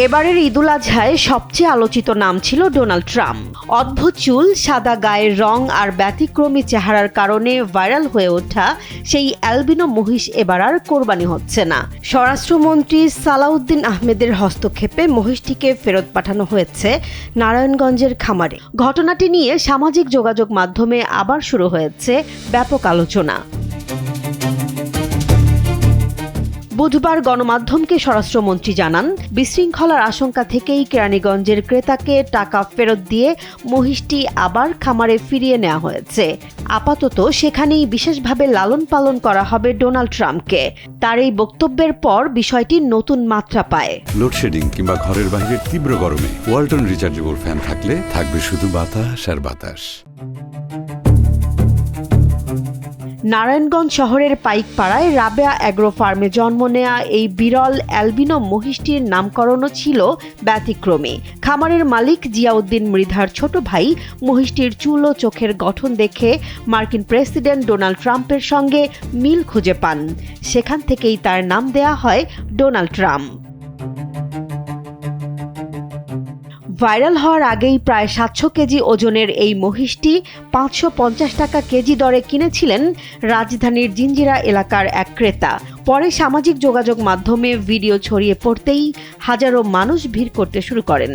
এবারের ঈদুল আজহায় সবচেয়ে আলোচিত নাম ছিল ডোনাল্ড ট্রাম্প। অদ্ভুত চুল, সাদা গায়ের রং আর ব্যতিক্রমী চেহারার কারণে ভাইরাল হয়ে ওঠা সেই অ্যালবিনো মহিষ এবার আর কোরবানি হচ্ছে না। স্বরাষ্ট্রমন্ত্রী সালাউদ্দিন আহমেদের হস্তক্ষেপে মহিষটিকে ফেরত পাঠানো হয়েছে নারায়ণগঞ্জের খামারে। ঘটনাটি নিয়ে সামাজিক যোগাযোগ মাধ্যমে আবার শুরু হয়েছে ব্যাপক আলোচনা। বুধবার গণমাধ্যমকে স্বরাষ্ট্রমন্ত্রী জানান, বিশৃঙ্খলার আশঙ্কা থেকেই কেরানীগঞ্জের ক্রেতাকে টাকা ফেরত দিয়ে মহিষটি আবার খামারে ফিরিয়ে নেওয়া হয়েছে। আপাতত সেখানেই বিশেষভাবে লালন পালন করা হবে ডোনাল্ড ট্রাম্পকে। তার এই বক্তব্যের পর বিষয়টি নতুন মাত্রা পায়। লোডশেডিং কিংবা ঘরের বাইরের তীব্র গরমে ওয়ালটন রিচার্জেবল ফ্যান থাকলে থাকবে শুধু বাতাস আর বাতাস। নারায়ণগঞ্জ শহরের পাইকপাড়ায় রাবেয়া অ্যাগ্রো ফার্মে জন্ম নেয়া এই বিরল অ্যালবিনো মহিষটির নামকরণও ছিল ব্যতিক্রমী। খামারের মালিক জিয়াউদ্দিন মৃধার ছোট ভাই মহিষটির চুল ও চোখের গঠন দেখে মার্কিন প্রেসিডেন্ট ডোনাল্ড ট্রাম্পের সঙ্গে মিল খুঁজে পান। সেখান থেকেই তার নাম দেয়া হয় ডোনাল্ড ট্রাম্প। ভাইরাল হওয়ার আগেই প্রায় ৭০০ কেজি ওজনের এই মহিষটি ৫৫০ টাকা কেজি দরে কিনেছিলেন রাজধানীর জিঞ্জিরা এলাকার এক ক্রেতা। পরে সামাজিক যোগাযোগ মাধ্যমে ভিডিও ছড়িয়ে পড়তেই হাজারো মানুষ ভিড় করতে শুরু করেন।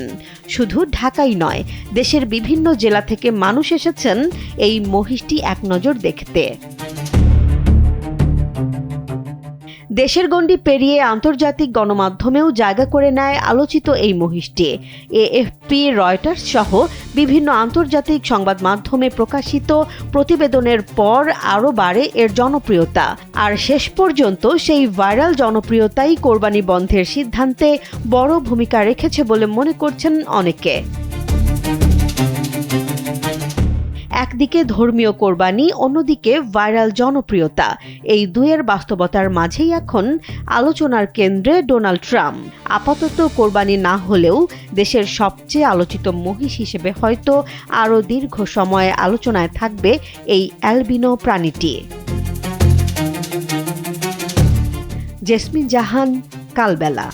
শুধু ঢাকাই নয়, দেশের বিভিন্ন জেলা থেকে মানুষ এসেছেন এই মহিষটি এক নজর দেখতে। দেশের গণ্ডি পেরিয়ে আন্তর্জাতিক গণমাধ্যমেও জায়গা করে নেয় আলোচিত এই মহিষটি। এএফপি, রয়টার্স সহ বিভিন্ন আন্তর্জাতিক সংবাদ মাধ্যমে প্রকাশিত প্রতিবেদনের পর আরও বাড়ে এর জনপ্রিয়তা। আর শেষ পর্যন্ত সেই ভাইরাল জনপ্রিয়তাই কোরবানি বন্ধের সিদ্ধান্তে বড় ভূমিকা রেখেছে বলে মনে করছেন অনেকে। একদিকে ধর্মীয় কোরবানি, অন্যদিকে ভাইরাল জনপ্রিয়তা, এই দুয়ের বাস্তবতার মাঝেই এখন আলোচনার কেন্দ্রে ডোনাল্ড ট্রাম্প। আপাতত কোরবানি না হলেও দেশের সবচেয়ে আলোচিত মহিষ হিসেবে হয়তো আরও দীর্ঘ সময় আলোচনায় থাকবে এই অ্যালবিনো প্রাণীটি। জেসমিন জাহান, কালবেলা।